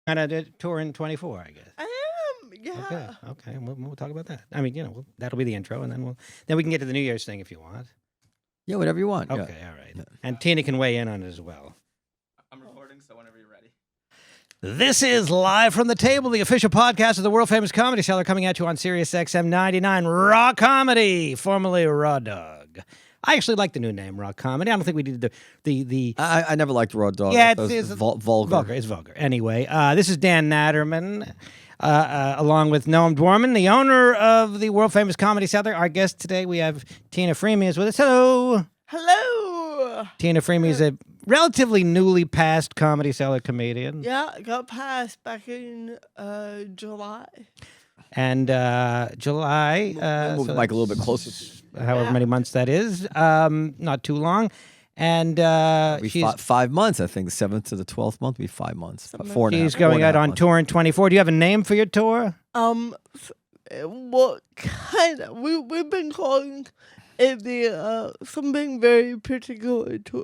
And a tour in 24, I guess. I am, yeah. Okay. We'll talk about that. I mean, that'll be the intro, and then we can get to the New Year's thing if you want. Yeah, whatever you want. Okay, yeah. all right. And Tina can weigh in on it as well. I'm recording, so whenever you're ready. This is Live from the Table, the official podcast of the world-famous Comedy Cellar, coming at you on Sirius XM 99, Raw Comedy, formerly Raw Dog. I actually like the new name, Raw Comedy. I don't think we did the. I never liked Raw Dog. Yeah, it's vulgar. Vulgar. It's vulgar. Anyway, this is Dan Natterman, along with Noam Dwarman, the owner of the world-famous Comedy Cellar. Our guest today, we have Tina Friml is with us. Hello. Hello. Tina Friml is a relatively newly passed Comedy Cellar comedian. Yeah, I got passed back in July. And July. Move the mic a little bit closer. However many months that is. Not too long. And she's 5 months, I think. The 7th to the 12th month would be 5 months. She's going out on tour in 24. Do you have a name for your tour? What kind of? We've been calling it the something very particular tour.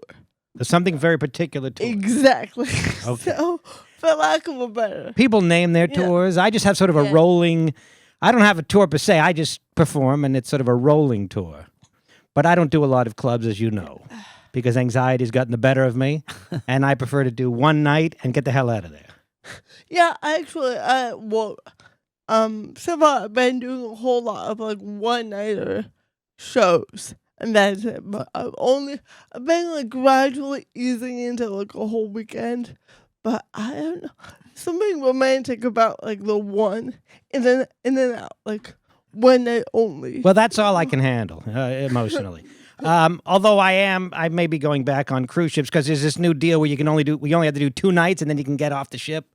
Something very particular tour. Exactly. Okay. So, for lack of a better. People name their tours. I just have sort of a rolling. I don't have a tour per se. I just perform, and it's sort of a rolling tour. But I don't do a lot of clubs, as you know, because anxiety's gotten the better of me, and I prefer to do one night and get the hell out of there. Yeah, actually, so far I've been doing a whole lot of like one-nighter shows, and that's it. But I've been like gradually easing into like a whole weekend. But I don't know, something romantic about like the one and then out, like one night only. Well, that's all I can handle emotionally. Although I may be going back on cruise ships because there's this new deal where we only have to do 2 nights and then you can get off the ship,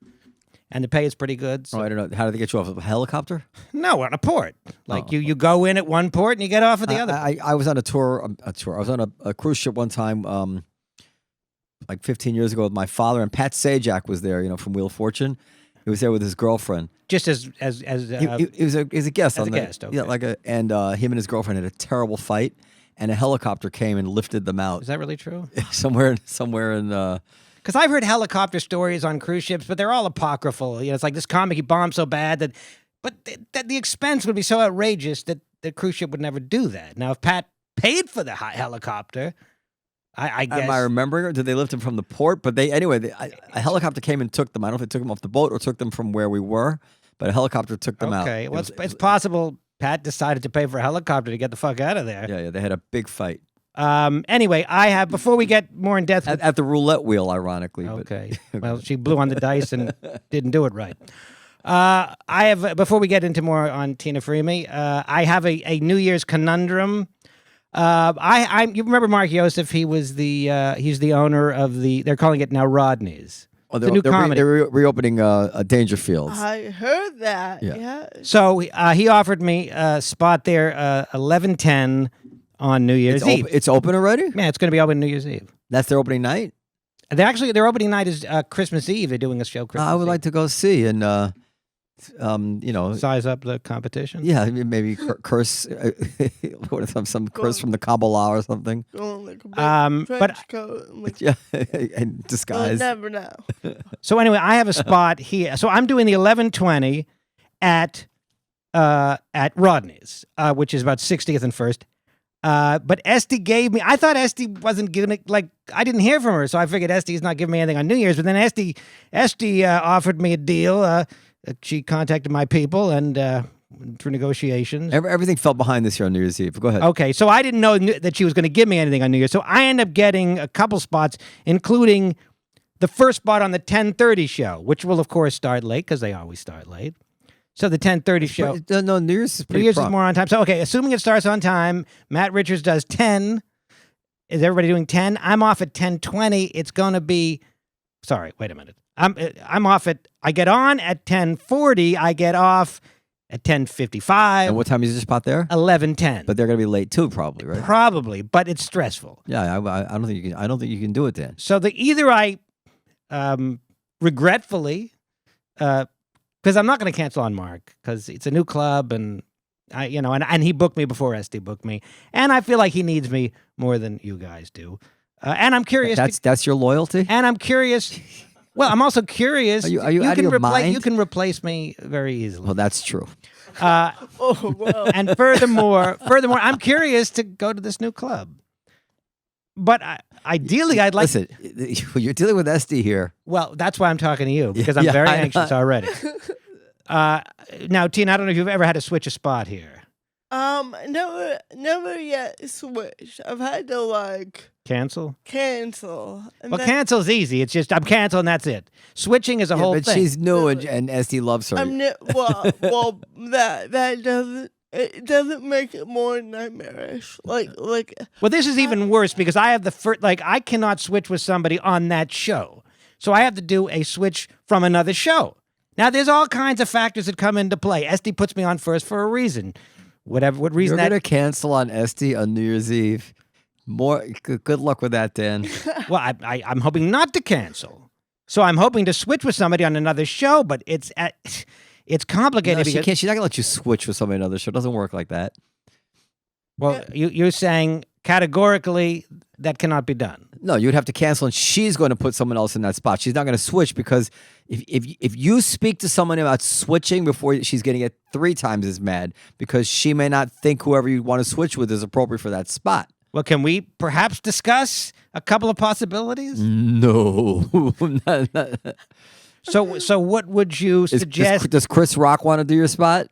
and the pay is pretty good. So. Oh, I don't know. How did they get you off of a helicopter? No, on a port. Like you go in at one port and you get off at the other. I was on a tour. I was on a cruise ship one time. Like 15 years ago with my father, and Pat Sajak was there, from Wheel of Fortune. He was there with his girlfriend. Just as he was a guest. As a guest, okay. Yeah, and him and his girlfriend had a terrible fight, and a helicopter came and lifted them out. Is that really true? somewhere in. Because I've heard helicopter stories on cruise ships, but they're all apocryphal. It's like this comic, he bombed so bad but the expense would be so outrageous that the cruise ship would never do that. Now, if Pat paid for the helicopter. I guess. Am I remembering, or did they lift him from the port? But a helicopter came and took them. I don't know if they took them off the boat or took them from where we were, but a helicopter took them out. Okay, well, it's possible Pat decided to pay for a helicopter to get the fuck out of there. Yeah, they had a big fight. Anyway, before we get more in depth... At the roulette wheel, ironically. Okay, well, she blew on the dice and didn't do it right. Before we get into more on Tina Friml, I have a New Year's conundrum. You remember Mark Yosef? He's the owner of they're calling it now Rodney's. Oh, the new comedy. They're reopening Dangerfields. I heard that. Yeah. So he offered me a spot there, 11:10 on New Year's Eve. It's open already? Yeah, it's going to be open New Year's Eve. That's their opening night? Their opening night is Christmas Eve. They're doing a show Christmas Eve. I would like to go see and size up the competition. Yeah, maybe curse some curse from the Kabbalah or something. Yeah, and disguise. You'll never know. So anyway, I have a spot here. So I'm doing the 11:20 at Rodney's, which is about 60th and First. But Esty gave me. I thought Esty wasn't giving it. Like, I didn't hear from her, so I figured Esty's not giving me anything on New Year's. But then Esty offered me a deal. She contacted my people and through negotiations. Everything fell behind this year on New Year's Eve. Go ahead. Okay, so I didn't know that she was going to give me anything on New Year's. So I end up getting a couple spots, including the first spot on the 10:30 show, which will, of course, start late because they always start late. So the 10:30 show. No, New Year's is pretty New Year's is more on time. So, okay, assuming it starts on time, Matt Richards does 10. Is everybody doing 10? I'm off at 10:20. It's going to be... Sorry, wait a minute. I'm off at... I get on at 10:40. I get off at 10:55. And what time is your spot there? 11:10. But they're going to be late too, probably, right? Probably, but it's stressful. Yeah, I don't think you can. I don't think you can do it then. So either I, regretfully, because I'm not going to cancel on Mark because it's a new club and and he booked me before Esty booked me, and I feel like he needs me more than you guys do. And I'm curious. That's your loyalty. And I'm curious. Well, I'm also curious. Are you out of your mind? You can replace me very easily. Well, that's true. Oh, well. And furthermore, I'm curious to go to this new club. But ideally, I'd like. Listen, you're dealing with Esty here. Well, that's why I'm talking to you because I'm Yeah, very I know. anxious already. Now, Tina, I don't know if you've ever had to switch a spot here. Never yet switched. I've had to like Cancel. cancel. And Well, then cancel's easy. It's just I'm canceling. That's it. Switching is a whole but thing. she's new and Esty loves her. well, that doesn't make it more nightmarish. Like Well, this is even worse because I have the first. Like, I cannot switch with somebody on that show, so I have to do a switch from another show. Now, there's all kinds of factors that come into play. Esty puts me on first for a reason. What reason You're that? gonna cancel on Esty on New Year's Eve. Good luck with that, Dan. Well, I'm hoping not to cancel. So I'm hoping to switch with somebody on another show, but it's complicated No, she because can't. She's not gonna let you switch with somebody on another show. It doesn't work like that. well, you're saying categorically that cannot be done. No, you'd have to cancel, and she's going to put someone else in that spot. She's not going to switch because if you speak to someone about switching before she's going to get 3 times as mad because she may not think whoever you want to switch with is appropriate for that spot. Well, can we perhaps discuss a couple of possibilities? No. So what would you suggest? Does Chris Rock want to do your spot?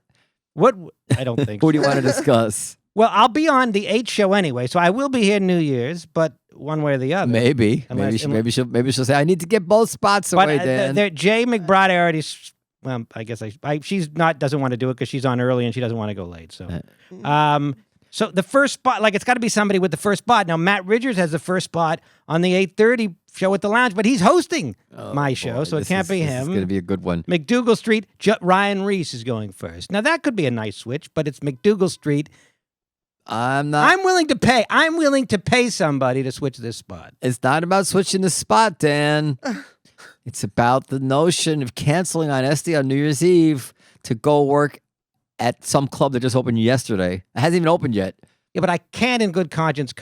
What I don't think. Who do so. you want to discuss? Well, I'll be on the 8 show anyway, so I will be here New Year's, but one way or the other. Maybe. Unless- Maybe she'll say, I need to get both spots But away, Dan. Jay McBride, I already. Well, I guess she's doesn't want to do it because she's on early and she doesn't want to go late. So, so the first spot, like it's got to be somebody with the first spot. Now Matt Ridgers has the first spot on the 8:30 show at the Lounge, but he's hosting my show, Boy, so it this can't be This him. is going to be a good one. McDougal Street, Ryan Reese is going first. Now that could be a nice switch, but it's McDougal Street. I'm not. I'm willing to pay. I'm willing to pay somebody to switch this spot. It's not about switching the spot, Dan. It's about the notion of canceling on Esty on New Year's Eve to go work at some club that just opened yesterday. It hasn't even opened yet. Yeah, but I can't, in good conscience,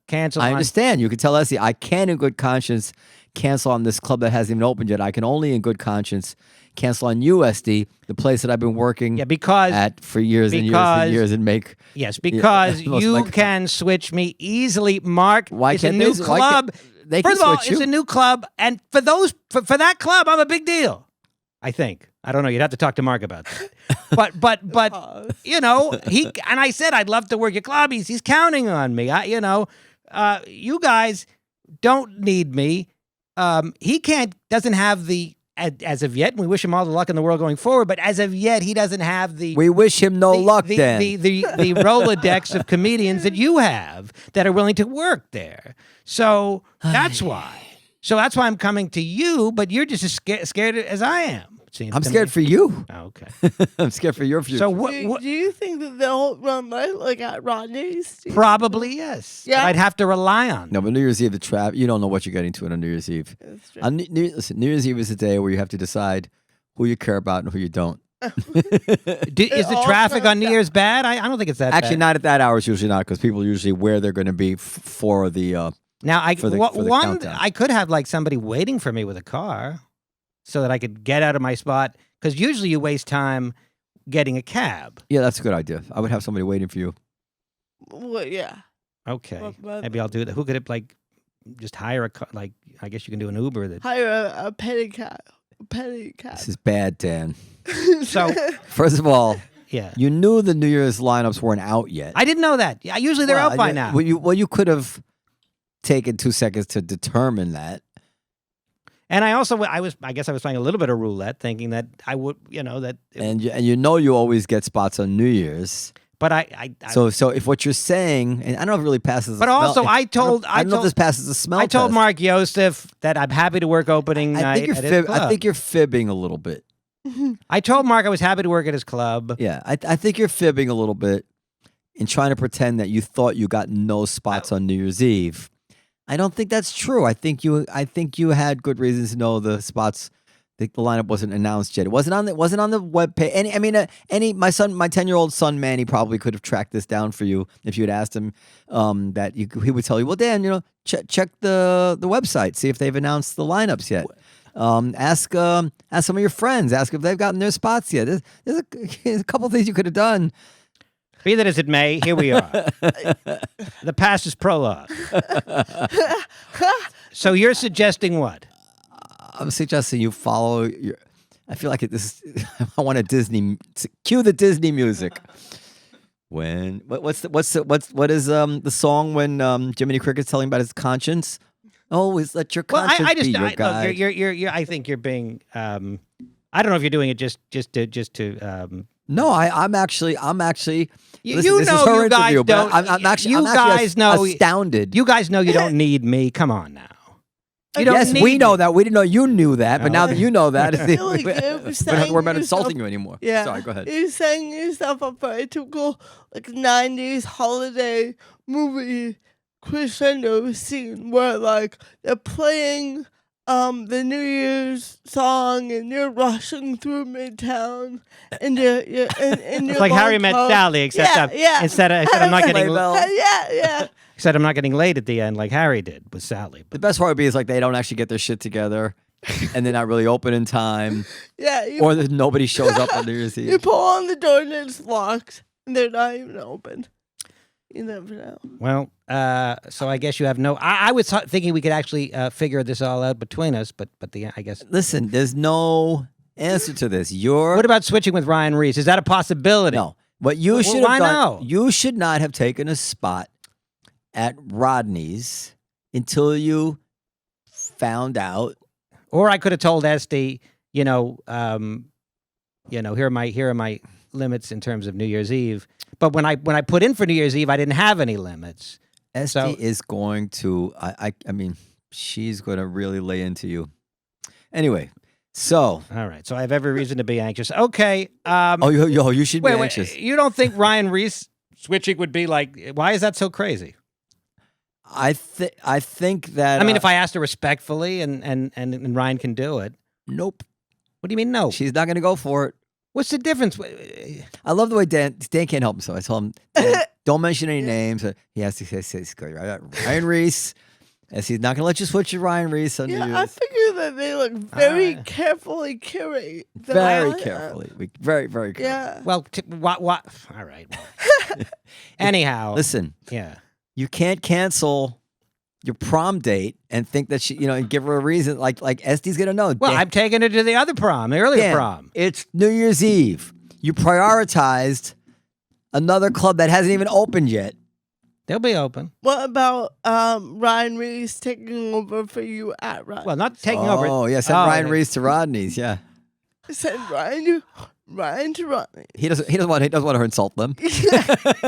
cancel. I on- understand. You can tell Esty, I can, in good conscience, cancel on this club that hasn't even opened yet. I can only, in good conscience, cancel on you, Esty, the place that I've been working Yeah, because at for years and years and years and make. yes, because most you likely. can switch me easily, Mark. Why it's a can't new they? Why club. They First can of all, switch it's you. a new club, and for that club, I'm a big deal. I think. I don't know. You'd have to talk to Mark about that. But you know, and I said I'd love to work your club. He's counting on me. You guys don't need me. He doesn't have the as of yet. And we wish him all the luck in the world going forward. But as of yet, he doesn't have the. We wish him no luck, the, Dan. the Rolodex of comedians that you have that are willing to work there. So that's why. So that's why I'm coming to you. But you're just as scared as I am. I'm scared for you. Oh, okay. I'm scared for your future. So do you think that they'll run like at Rodney's? Probably yes. Yeah. But I'd have to rely on. No, but New Year's Eve, the trap, you don't know what you're getting to on New Year's Eve. That's true. Listen, New Year's Eve is a day where you have to decide who you care about and who you don't. Is the all traffic on comes New down. Year's bad? I don't think it's that Actually, bad. not at that hour. It's usually not because people usually where they're going to be for the. Now, for the one, countdown. I could have like somebody waiting for me with a car so that I could get out of my spot. Because usually you waste time getting a cab. Yeah, that's a good idea. I would have somebody waiting for you. Well, yeah. Okay. But Maybe I'll do that. Who could like just hire a car? Like, I guess you can do an Uber. That hire a pedicab. Pedicab. This is bad, Dan. So, First of all, yeah. you knew the New Year's lineups weren't out yet. I didn't know that. Yeah, usually they're out by now. Well, you could have taken 2 seconds to determine that. And I guess I was playing a little bit of roulette, thinking that I would, that. And you always get spots on New Year's. But I So if what you're saying, and I don't know if it really passes. But the smell, also, I don't know if this passes the smell. I told test. Mark Yosef that I'm happy to work opening night. I think you're at his club. I think you're fibbing a little bit. I told Mark I was happy to work at his club. Yeah, I think you're fibbing a little bit in trying to pretend that you thought you got no spots on New Year's Eve. I don't think that's true. I think you had good reasons to know the spots. The lineup wasn't announced yet. It wasn't on the web page. My 10-year-old son Manny probably could have tracked this down for you if you had asked him. He would tell you, well, Dan, check the website, see if they've announced the lineups yet. Ask some of your friends. Ask if they've gotten their spots yet. There's a couple things you could have done. Be that as it may, here we are. The past is prologue. So you're suggesting what? I'm suggesting you follow your. I feel like I want cue the Disney music. What is the song when Jiminy Cricket's telling about his conscience? Always let your conscience be your guide. Look, I think you're being. I don't know if you're doing it just to. No, I'm actually. You Listen, this is know, her you guys interview, but don't. I'm actually know. astounded. You guys know you don't need me. Come on now. You don't Yes, need we know me. that. We didn't know you knew that, but now that you know that, I feel like we you're don't have to saying worry about yourself- insulting you anymore. Yeah. Sorry, go ahead. You're setting yourself up for a typical 90s holiday movie crescendo scene where they're playing the New Year's song and you're rushing through Midtown and you're It's like Harry Met Sally, except instead I'm not getting yeah. except I'm not getting laid at the end like Harry did with Sally. The best part would be is they don't actually get their shit together, and they're not really open in time, Yeah, or that nobody shows up on New Year's you Eve. pull on the door and it's locked and they're not even open. You never know. Well, so I guess you have no. I was thinking we could actually figure this all out between us, but I guess. Listen, there's no answer to this. What about switching with Ryan Reese? Is that a possibility? No. What you Well, should why have done, no? you should not have taken a spot at Rodney's until you found out. Or I could have told Esty, here are my limits in terms of New Year's Eve. But when I put in for New Year's Eve, I didn't have any limits. Esty is going to. I mean, she's going to really lay into you. Anyway, so. All right. So I have every reason to be anxious. Okay. You should be Wait, anxious. you don't think Ryan Reese switching would be why is that so crazy? I think that. I mean, if I asked her respectfully and Ryan can do it. Nope. What do you mean no? She's not going to go for it. What's the difference? I love the way Dan can't help himself. I told him, Dan, don't mention any names. He has to say Ryan Reese. As he's not going to let you switch to Ryan Reese on New Yeah, Year's. I figure that they very carefully curate. the Very lineup. carefully. Very, very carefully. Yeah. Well, what? All right. Well. Anyhow. Listen, Yeah. you can't cancel your prom date and think that she, and give her a reason. Like Este's going to know. Well, Dan, I'm taking her to the other prom, the earlier Dan, prom. It's New Year's Eve. You prioritized another club that hasn't even opened yet. They'll be open. What about Ryan Reese taking over for you at Rodney's? Well, not taking over. Oh, yeah. Send Ryan Reese to Rodney's. Yeah. Send Ryan to Rodney. He doesn't want her to insult them.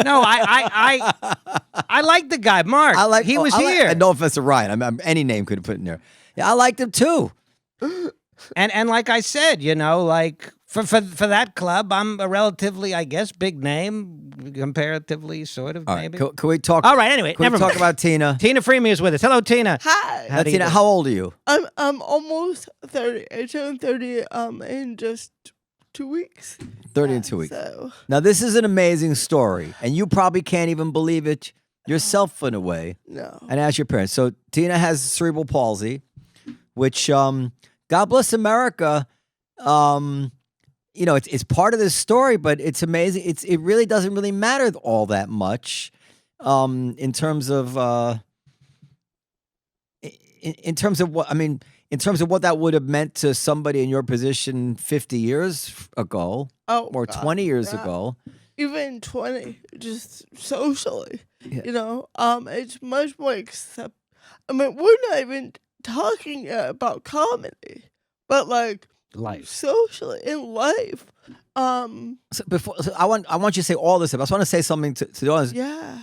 No, I like the guy, Mark. He was here. No offense to Ryan. Any name could have put in there. Yeah, I liked him too. And like I said, for that club, I'm a relatively, I guess, big name, comparatively, sort of, All maybe. right, can we talk? All right, anyway, Can never we talk mind. about Tina? Tina Friml is with us. Hello, Tina. Hi. How do you Tina, do? how old are you? I'm almost 30. I turned 30 in just 2 weeks. 30 in 2 weeks. So Now, this is an amazing story, and you probably can't even believe it yourself in a way, no. and ask your parents. So Tina has cerebral palsy, which, God bless America, it's part of this story, but it's amazing. It really doesn't really matter all that much in terms of in terms of what that would have meant to somebody in your position 50 years ago Oh, or God, 20 years yeah. ago. Even 20, just socially, Yeah. it's much more accept. I mean, we're not even talking yet about comedy, but Life. socially in life. So I want you to say all this stuff. I just want to say something to the audience. Yeah.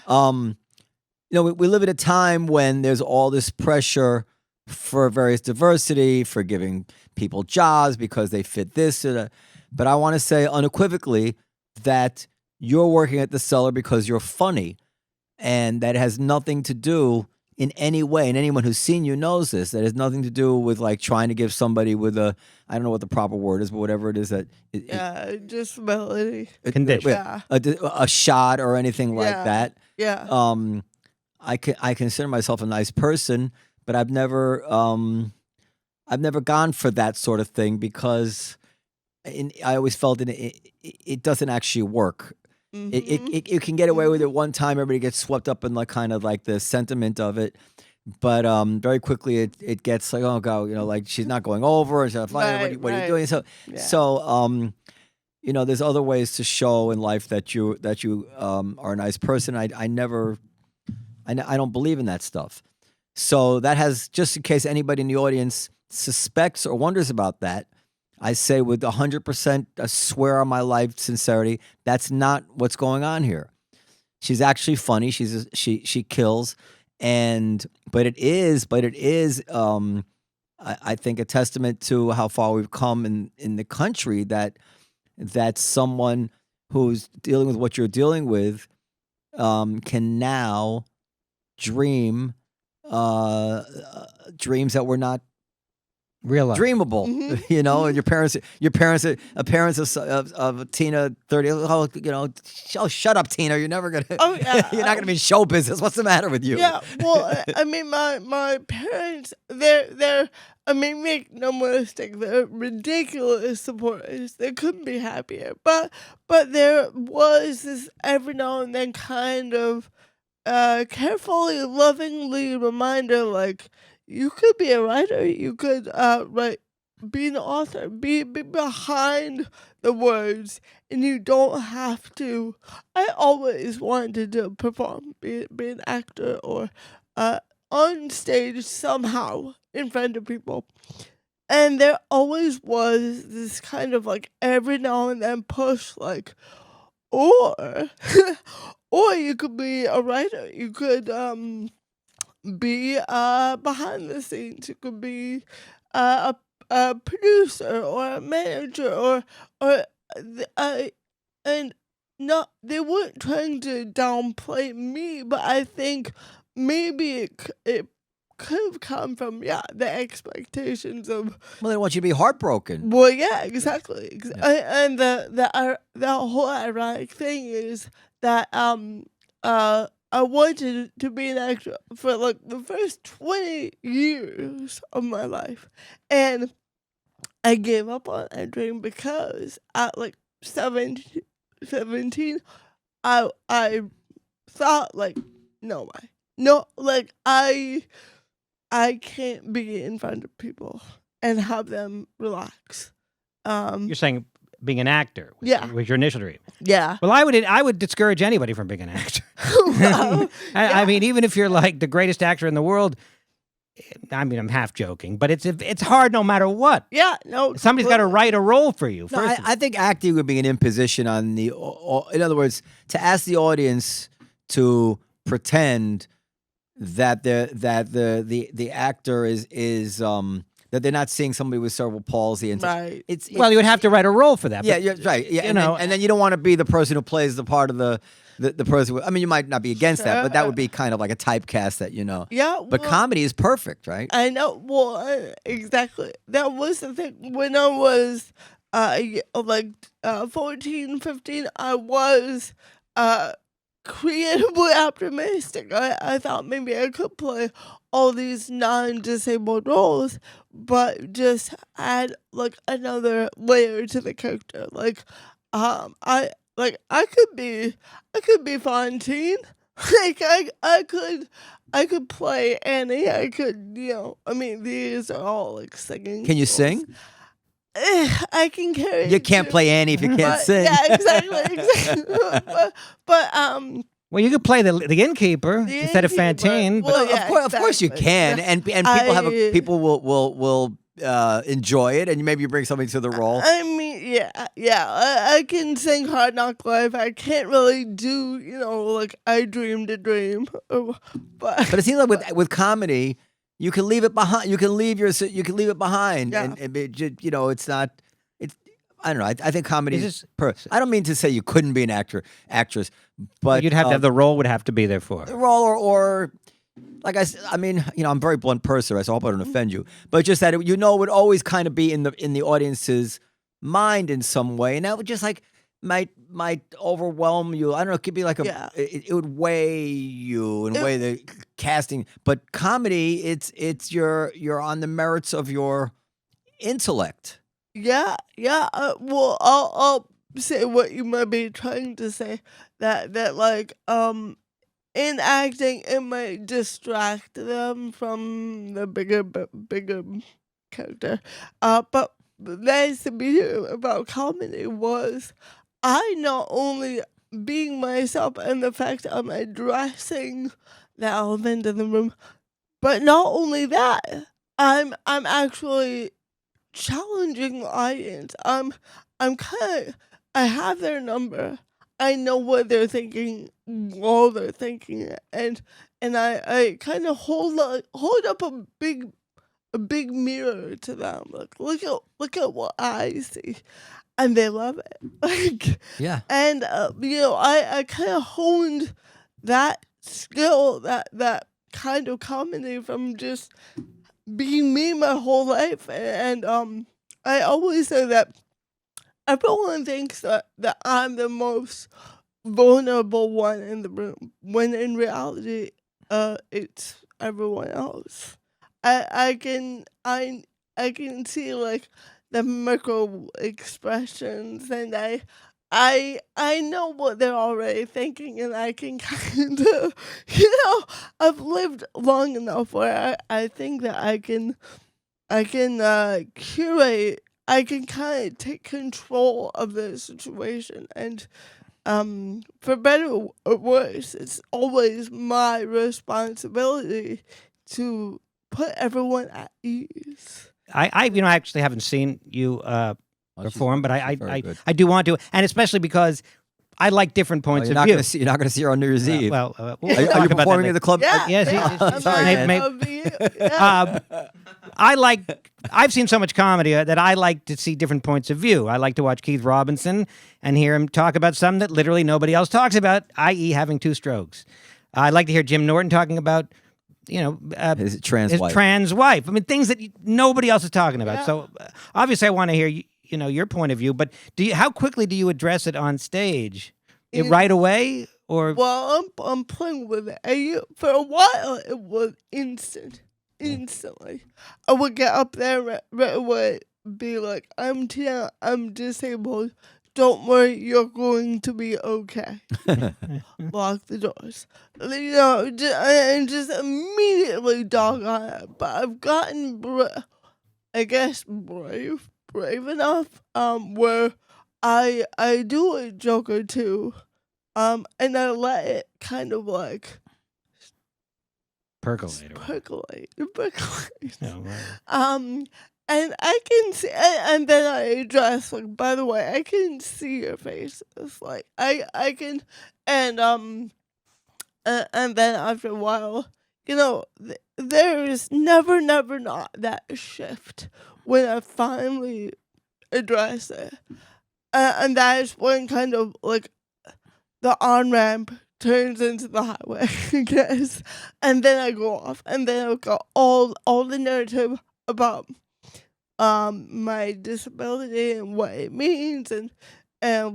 We live at a time when there's all this pressure for various diversity, for giving people jobs because they fit this or that. But I want to say unequivocally that you're working at the Cellar because you're funny, and that has nothing to do in any way, and anyone who's seen you knows this, that has nothing to do with trying to give somebody with I don't know what the proper word is, but whatever it is that Disability. Condition. Yeah. a shot or anything like Yeah. that. Yeah. I consider myself a nice person, but I've never I've never gone for that sort of thing because I always felt it doesn't actually work. You can get away with it one time. Everybody gets swept up in like kind of like the sentiment of it, but very quickly it gets like, oh god, like she's not going over. She's not fine. What are you doing? So there's other ways to show in life that you are a nice person. I don't believe in that stuff. So that has, just in case anybody in the audience suspects or wonders about that, I say with 100%, I swear on my life, sincerity, that's not what's going on here. She's actually funny. She kills, but it is, I think, a testament to how far we've come in the country that someone who's dealing with what you're dealing with can now dream dreams that were not real dreamable. And your parents of Tina 30. Oh, shut up, Tina. You're never gonna. Oh, yeah. You're not gonna be in show business. What's the matter with you? Yeah. Well, I mean, my parents, they're. I mean, make no mistake, they're ridiculous supporters. They couldn't be happier. But there was this every now and then kind of carefully, lovingly reminder, like, you could be a writer, you could be an author, be behind the words, and you don't have to. I always wanted to perform, be an actor or on stage somehow in front of people. And there always was this kind of like every now and then push, like, or you could be a writer, you could be behind the scenes, you could be a producer or a manager and not, they weren't trying to downplay me, but I think maybe it could have come from the expectations of, well, they want you to be heartbroken. Well, yeah, exactly. And the whole ironic thing is that I wanted to be an actor for like the first 20 years of my life, and I gave up on that dream because at like 17, I thought, like, no way. No, like, I can't be in front of people and have them relax. You're saying being an actor was your initial dream. Yeah. Well, I would discourage anybody from being an actor. I mean, even if you're like the greatest actor in the world, I mean, I'm half joking, but it's hard no matter what. Yeah, no. Somebody's got to write a role for you. No, I think acting would be an imposition on in other words, to ask the audience to pretend that the actor is that they're not seeing somebody with cerebral palsy, and right. Well, you would have to write a role for that. Yeah, you're right. Yeah, and then you don't want to be the person who plays the part of the person. I mean, you might not be against that, but that would be kind of like a typecast that Yeah. But comedy is perfect, right? I know. Well, exactly. That was the thing. When I was 14, 15, I was creatively optimistic. I thought maybe I could play all these non-disabled roles, but just add like another layer to the character. Like, I could be Fontaine. Like, I could play Annie. I could, I mean, these are all like singing. Can you roles. sing? I can carry. You can't play Annie if you can't sing. Yeah, exactly. but well, you could play the innkeeper instead of Fontaine. Well, of course you can, and people will enjoy it, and maybe you bring something to the role. I mean, I can sing Hard Knock Life. I can't really do, like I Dreamed a Dream, but it seems like with comedy, you can leave it behind. You can leave it behind, and it's not. I don't know. I think comedy is. I don't mean to say you couldn't be an actress, but you'd have to have the role would have to be there for the role, or like I mean, I'm a very blunt person, so I hope I don't offend you. But just that it would always kind of be in the audience's mind in some way, and that would just like might overwhelm you. I don't know. It could be like Yeah. it would weigh you and weigh the casting. But comedy, it's you're on the merits of your intellect. Yeah. Well, I'll say what you might be trying to say. That like in acting, it might distract them from the bigger character. But that's the beauty about comedy was I not only being myself and the fact I'm addressing the elephant in the room, but not only that, I'm actually challenging the audience. I'm kind of I have their number. I know what they're thinking while they're thinking it, and I kind of hold up a big mirror to them. Like look at what I see, and they love it. Like Yeah. and I kind of honed that skill, that kind of comedy from just being me my whole life, and I always say that everyone thinks that I'm the most vulnerable one in the room, when in reality, it's everyone else. I can see like the micro expressions, and I know what they're already thinking, and I can kind of, I've lived long enough where I think that I can curate. I can kind of take control of the situation, and for better or worse, it's always my responsibility to put everyone at ease. I actually haven't seen you perform, but very good. I do want to, and especially because I like different points you're of not view. You're not going to see her on New Year's Eve. Well, are we'll you talk about performing that at the club? Yeah, Yes, yeah. Sorry, I'm man. of you, yeah. I've seen so much comedy that I like to see different points of view. I like to watch Keith Robinson and hear him talk about something that literally nobody else talks about, i.e. having 2 strokes. I like to hear Jim Norton talking about, His trans his wife. trans wife. I mean, things that nobody else is talking about. Yeah. So obviously I want to hear, your point of view, but how quickly do you address it on stage? Right away? Or Well, I'm playing with it. For a while, it was instantly. I would get up there right away, be like, "I'm Tina. I'm disabled. Don't worry, you're going to be okay." Lock the doors. And just immediately dog on it. But I've gotten, brave enough, where I do a joke or two. And I let it kind of like percolate. percolate. No, right. And I can see, and then I address, like, by the way, I can see your faces. Like, I can, and then after a while, there is never not that shift when I finally address it. And that is when kind of, like, the on-ramp turns into the highway, I guess. And then I go off, and then I've got all the narrative about my disability and what it means, and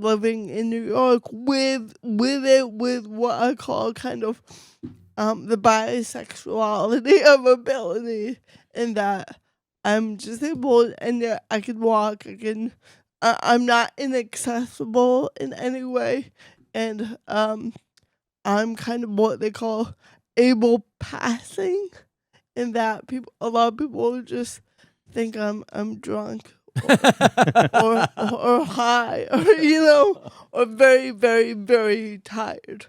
living in New York with what I call kind of the bisexuality of ability, in that I'm disabled and yet I can walk, I'm not inaccessible in any way, and I'm kind of what they call able passing, in that a lot of people just think I'm drunk or high, or very, very, very tired.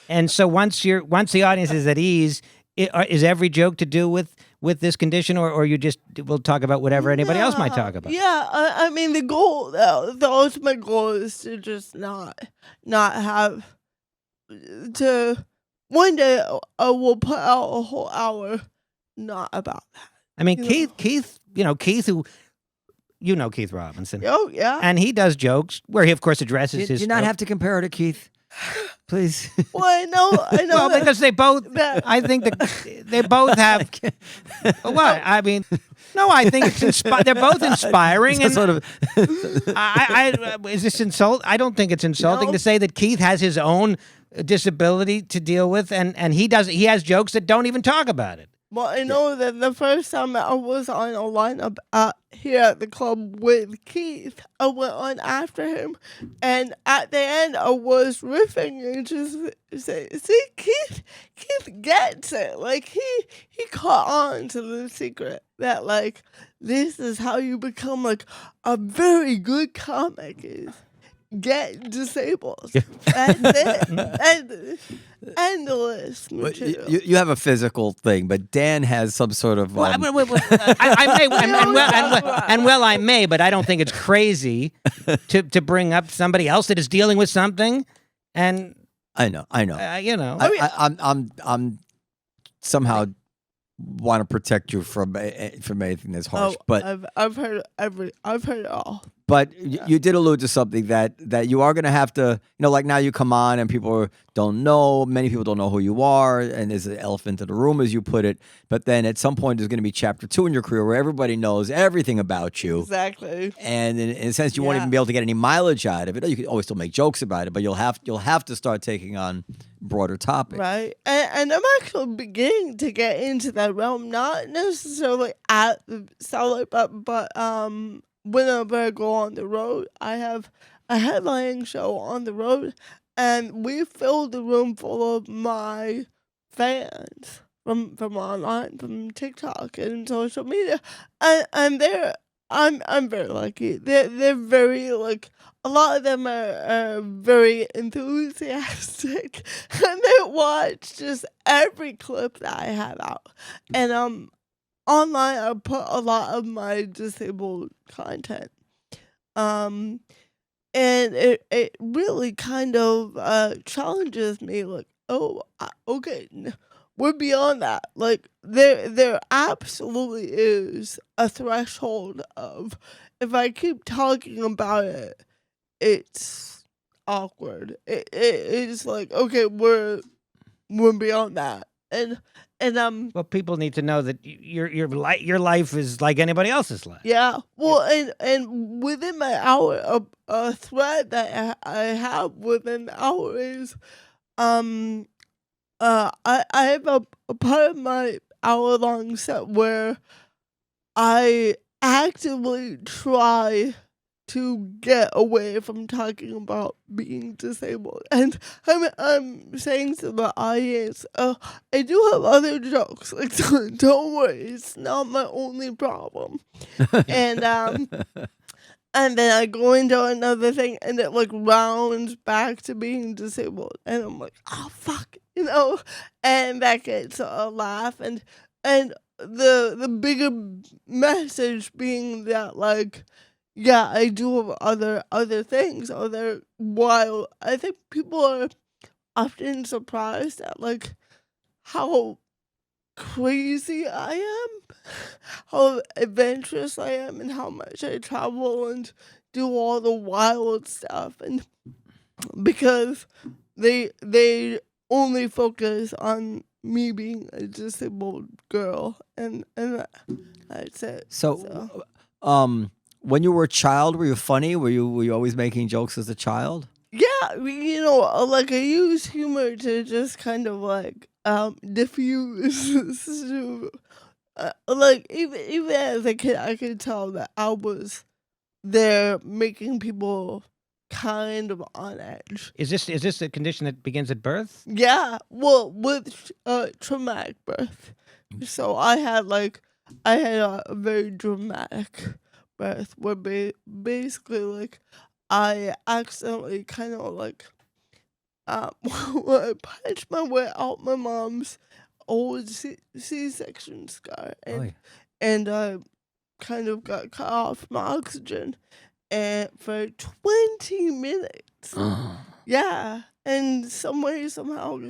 And so once the audience is at ease, is every joke to do with this condition, or you just will talk about whatever anybody else might talk about? Yeah, I mean, the goal, the ultimate goal is to just not have to. One day I will put out a whole hour not about that. I mean, Keith, who Keith Robinson. Oh yeah. And he does jokes where he, of course, addresses his. Do you not have to compare her to Keith? Please. Well, I know. Well, because they both, that- I think that they both have. What I mean, no, I think it's they're both inspiring, and Sort of. is this insult? I don't think it's insulting No. to say that Keith has his own disability to deal with, and he has jokes that don't even talk about it. Well, I know that the first time I was on a lineup here at the club with Keith, I went on after him, and at the end I was riffing and just say, "See, Keith gets it. Like he caught on to the secret that like this is how you become like a very good comic is." Get disabled. That's it. Endless But material. you have a physical thing, but Dan has some sort of. I may, I may, but I don't think it's crazy to bring up somebody else that is dealing with something, and I know. you know. I'm somehow want to protect you from anything that's harsh, but I've heard it all. But you did allude to something that you are going to have to, like now you come on and many people don't know who you are, and there's an elephant in the room, as you put it. But then at some point, there's going to be chapter 2 in your career where everybody knows everything about you. Exactly. And in a sense, you won't even be able to get any mileage out of it. You can always still make jokes about it, but you'll have to start taking on broader topics. Right. And I'm actually beginning to get into that realm, not necessarily at the cellar, but whenever I go on the road, I have a headlining show on the road, and we filled the room full of my fans from online, from TikTok and social media, and I'm very lucky. They're very like. A lot of them are very enthusiastic, and they watch just every clip that I have out. And online, I put a lot of my disabled content. And it really kind of challenges me, like, oh, okay, we're beyond that. Like, there absolutely is a threshold of, if I keep talking about it, it's awkward. It's like, okay, we're beyond that, and Well, people need to know that your life is like anybody else's life. yeah. Well, and within my hour, a thread that I have within the hour is, I have a part of my hour-long set where I actively try to get away from talking about being disabled. And I'm saying to the audience, I do have other jokes. Like, don't worry, it's not my only problem. And then I go into another thing, and it like rounds back to being disabled, and I'm like, oh fuck, and that gets a laugh, and the bigger message being that like, yeah, I do have other things, while I think people are often surprised at like how crazy I am, how adventurous I am, and how much I travel and do all the wild stuff, and because they only focus on me being a disabled girl, and that's it. So, when you were a child, were you funny? Were you always making jokes as a child? Yeah, like I use humor to just kind of like diffuse. Like even as a kid, I could tell that I was there making people kind of on edge. Is this a condition that begins at birth? Yeah, well, with traumatic birth. So I had a very dramatic birth where basically like I accidentally kind of like I punched my way out my mom's old C-section scar, and I kind of got cut off from oxygen and for 20 minutes. Yeah, and somehow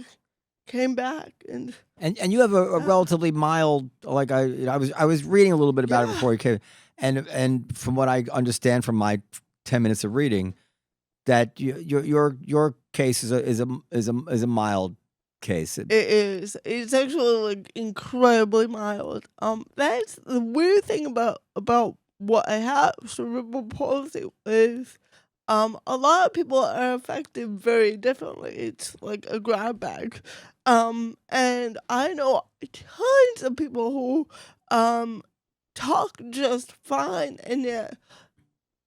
came back, and you have a relatively mild, like I was reading a little bit about it before you came, and from what I understand from my 10 minutes of reading, that your case is a mild case. It is. It's actually like incredibly mild. That's the weird thing about what I have, cerebral palsy, is a lot of people are affected very differently. It's like a grab bag. And I know tons of people who talk just fine, and yet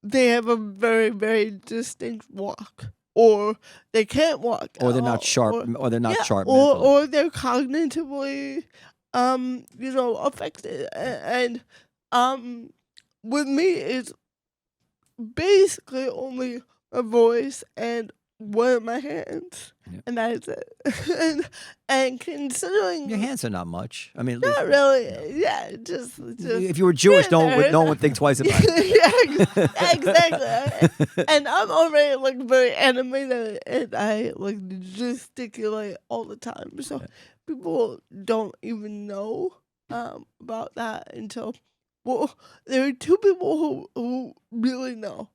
they have a very, very distinct walk, or they can't walk, or they're at not all, sharp, or they're not sharp or mentally. or they're cognitively, affected, and with me, it's basically only a voice and one of my hands, Yeah. and that's it. and considering Your hands are not much. I mean, at not least- really, yeah, just if you were Jewish, no one would think twice about it. yeah, exactly. And I'm already like very animated, and I like gesticulate all the time. So people don't even know about that until, well, there are two people who really know.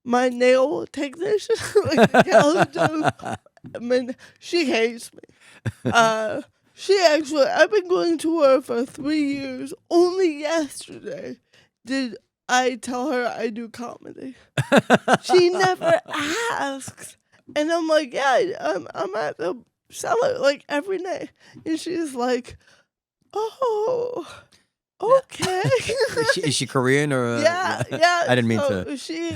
My nail technician, like the gal who does, I mean, she hates me. She actually, I've been going to her for 3 years. Only yesterday did I tell her I do comedy. She never asks. And I'm like, yeah, I'm at the cellar like every night. And she's like, oh, okay. Is she Korean or? Yeah. I didn't mean so to. She,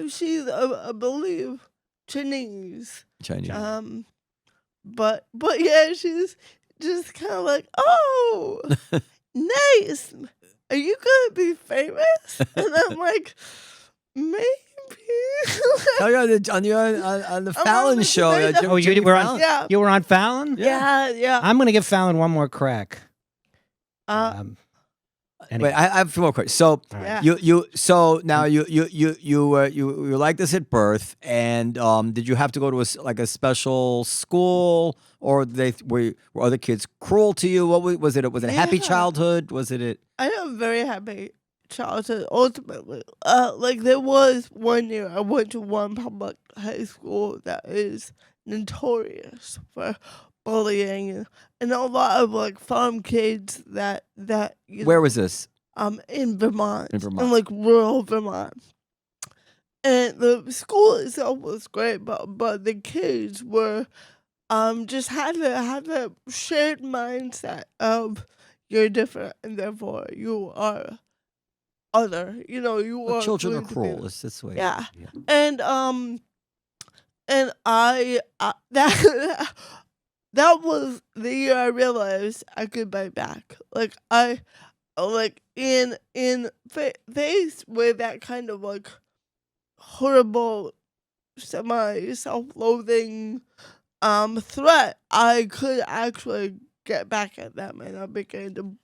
she's, I believe, Chinese. Chinese. But yeah, she's just kind of like, oh, nice. Are you gonna be famous? And I'm like, maybe. Oh yeah, on the I'm Fallon on the show. Today Show. Oh, you Jimmy were on. Fallon. Yeah. You were on Fallon. Yeah. I'm gonna give Fallon one more crack. Anyway. Wait, I have a few more questions. So Yeah. so now you like this at birth, and did you have to go to a special school, or were other kids cruel to you? What was it? Was it a happy Yeah. childhood? Was it? I had a very happy childhood. Ultimately, like there was one year I went to one public high school that is notorious for bullying, and a lot of like farm kids that Where was this? in Vermont, In Vermont. in like rural Vermont. And the school itself was great, but the kids were just had the shared mindset of you're different and therefore you are other. You know, you are Children are going to be- cruel. It's this way. Yeah. And I that was the year I realized I could bite back. Like faced with that kind of like horrible self-loathing threat, I could actually get back at them, and I began to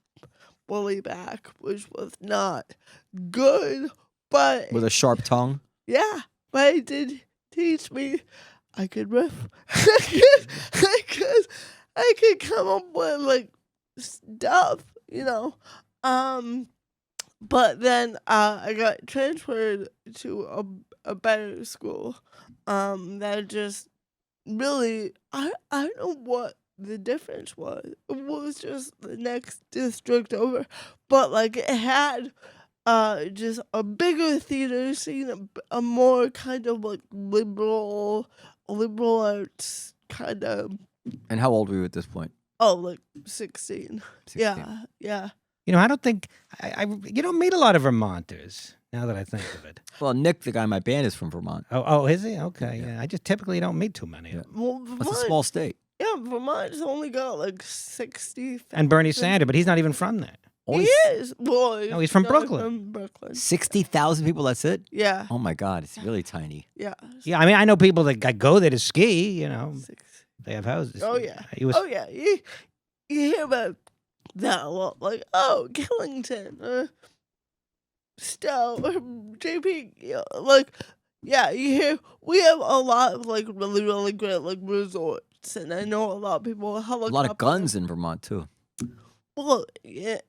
bully back, which was not good, but With a sharp tongue. yeah, but it did teach me I could riff. I could come up with like stuff, you know. But then I got transferred to a better school. That just really I don't know what the difference was. It was just the next district over, but like it had just a bigger theater scene, a more kind of like liberal arts kind of. And how old were you at this point? Oh, like 16. 16. Yeah. You know, I don't think you don't meet a lot of Vermonters. Now that I think of it. Well, Nick, the guy in my band, is from Vermont. Oh, is he? Okay, yeah. I just typically don't meet too many. Yeah. Well, It's a Vermont, small state. yeah, Vermont's only got like 60. And Bernie Sanders, but he's not even from there. He is. Well, No, he's from not Brooklyn. From Brooklyn. 60,000 people. That's it. Yeah. Oh my God, it's really tiny. Yeah. Yeah, I mean, I know people that go there to ski. You know, Six. they have houses. Oh yeah. He was. Oh yeah. You hear about that a lot, like Killington, Stowe, JP, like yeah. You hear we have a lot of like really great like resorts, and I know a lot of people A lot of guns in Vermont too. well,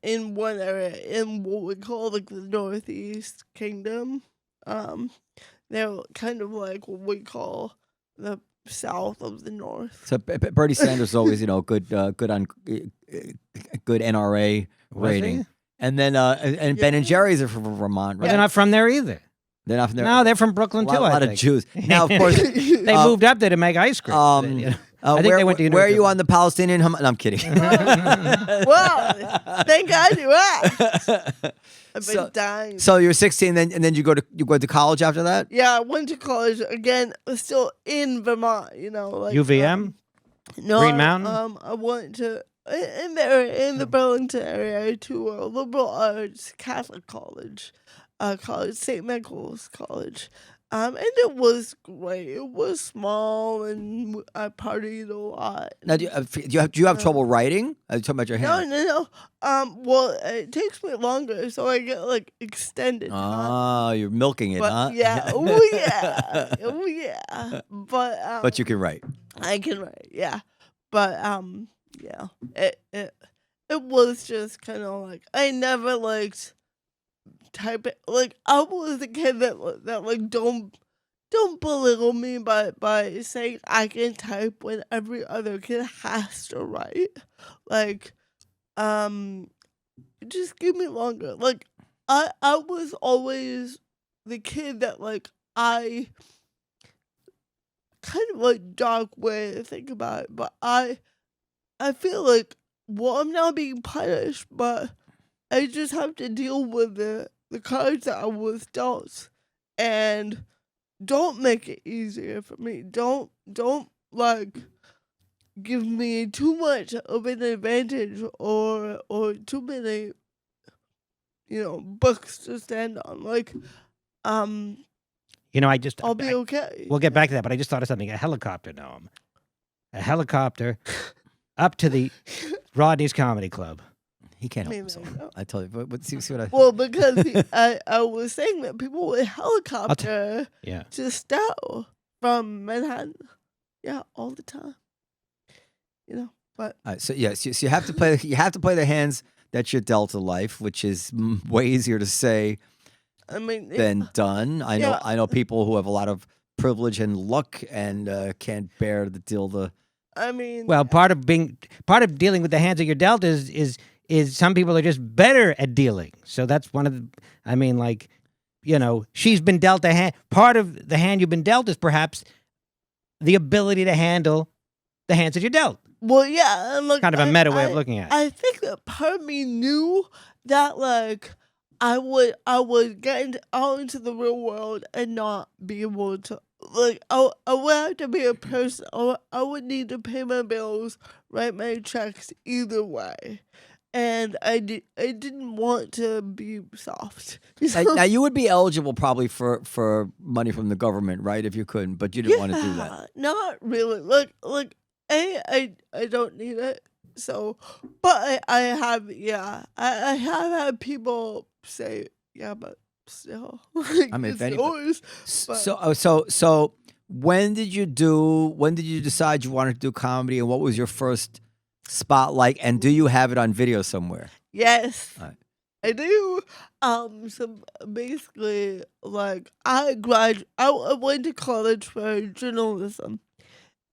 in one area, in what we call like the Northeast Kingdom, they're kind of like what we call the South of the North. So Bernie Sanders is always, good on good NRA Was he? rating. And then and Ben and Jerry's are from Vermont, Well, right? they're not from there either. They're not from there. No, they're from Brooklyn a lot, too. I lot of think. Jews. Now, of course, They moved up there to make ice cream. I think where, they went to where are you university. on the Palestinian? No, I'm kidding. Well, thank God you asked. I've been dying. So you're 16, and then you go to college after that. Yeah, I went to college again, still in Vermont. Like UVM? no, Green Mountain? I went to in the Burlington area to a liberal arts Catholic college, St. Michael's College. And it was great. It was small, and I partied a lot. Now, do you have trouble writing? Are you talking about your hand? No. Well, it takes me longer, so I get like extended. Oh, you're milking it, But huh? yeah, oh yeah. But you can write. I can write, yeah. But yeah, it was just kind of like I never liked typing. Like I was a kid that like don't belittle me by saying I can type when every other kid has to write. Like, just give me longer. Like I was always the kid that like I kind of like dark way to think about it, but I feel like I'm not being punished, but I just have to deal with the cards that I was dealt, and don't make it easier for me. Don't like give me too much of an advantage or too many books to stand on. Like I'll be okay. We'll get back to that, but I just thought of something. A helicopter gnome. A helicopter up to the Rodney's Comedy Club. He can't help Maybe himself. not. I tell you, but see what I. Well, because I was saying that people would helicopter Yeah. to Stowe from Manhattan. Yeah, all the time. But All right, so yes, so you have to play. You have to play the hands that you're dealt in life, which is way easier to say I mean, than done. I know people who have a lot of privilege and luck and can't bear to deal the. I mean, Well, part of dealing with the hands that you're dealt is some people are just better at dealing. So that's one of the. I mean, like, she's been dealt a hand. Part of the hand you've been dealt is perhaps the ability to handle the hands that you're dealt. well, yeah, and look, Kind of a meta way of looking at it. I think that part of me knew that like I would get out into the real world and not be able to like I would have to be a person. I would need to pay my bills, write my checks either way, and I didn't want to be soft. Now you would be eligible probably for money from the government, right? If you couldn't, but you didn't want to do that. Not really. Like I don't need it. So, but I have I have had people say but still. Like, I mean, it's if anybody- yours. But- So when did you decide you wanted to do comedy, and what was your first spot like? And do you have it on video somewhere? Yes. All right. I do. So basically, like I went to college for journalism,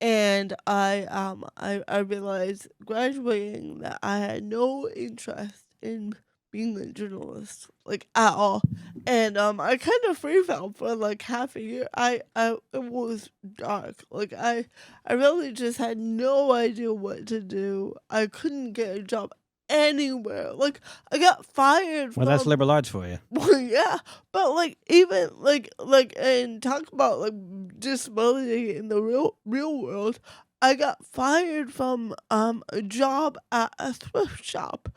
and I realized graduating that I had no interest in being a journalist, like at all, and I kind of free fell for like half a year. It was dark. Like I really just had no idea what to do. I couldn't get a job anywhere. Like I got fired. Well, that's liberal arts for you. Well, yeah, but like even like and talk about like disability in the real world. I got fired from a job at a thrift shop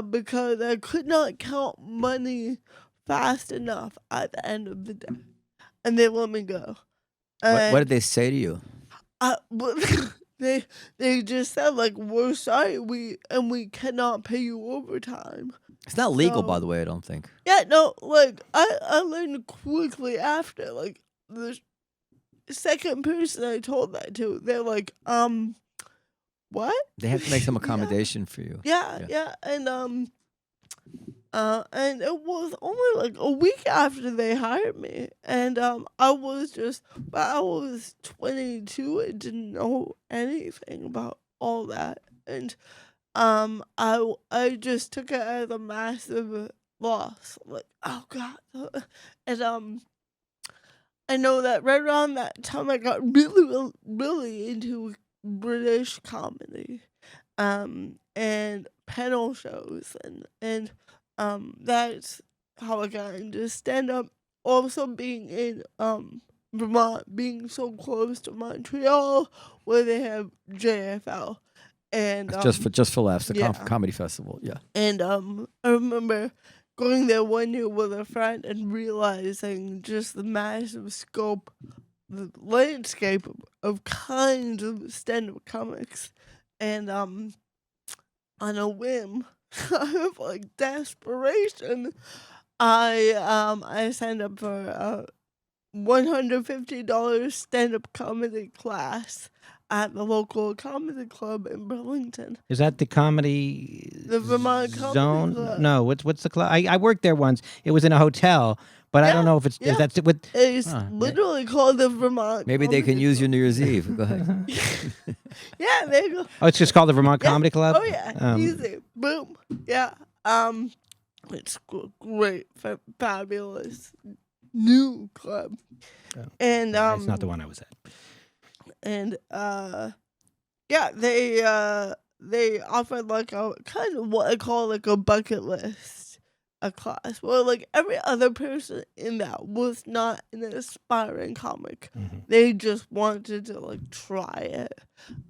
because I could not count money fast enough at the end of the day, and they let me go. What did they say to you? They just said like, we're sorry, we cannot pay you overtime. It's not legal, So- by the way. I don't think. Yeah, no, like I learned quickly after, like the second person I told that to, they're like, what? They have to make some accommodation for you. Yeah, and it was only like a week after they hired me, and I was 22 and didn't know anything about all that, and I just took it as a massive loss, like, oh god, and I know that right around that time I got really, really into British comedy, and panel shows, and that's how I got into stand up. Also, being in Vermont, being so close to Montreal, where they have JFL, and Just for laughs, the yeah. comedy festival. Yeah. And I remember going there one year with a friend and realizing just the massive scope, the landscape of kinds of stand-up comics, and on a whim, out of like desperation, I signed up for a $150 stand-up comedy class at the local comedy club in Burlington. Is that the comedy The Vermont Comedy zone? Club. No, what's the club? I worked there once. It was in a hotel, but I don't know if it's yeah. is that with. It's Ah, literally called the Vermont. Maybe they can Comedy use your Club. New Year's Eve. Go ahead. Yeah, there you go. Oh, it's just called the Vermont Yeah. Comedy Club. Oh yeah, easy. Boom. Yeah. It's great, fabulous new club, Oh. and It's not the one I was at. and yeah, they offered like a kind of what I call like a bucket list, a class where like every other person in that was not an aspiring comic. Mhm. They just wanted to like try it.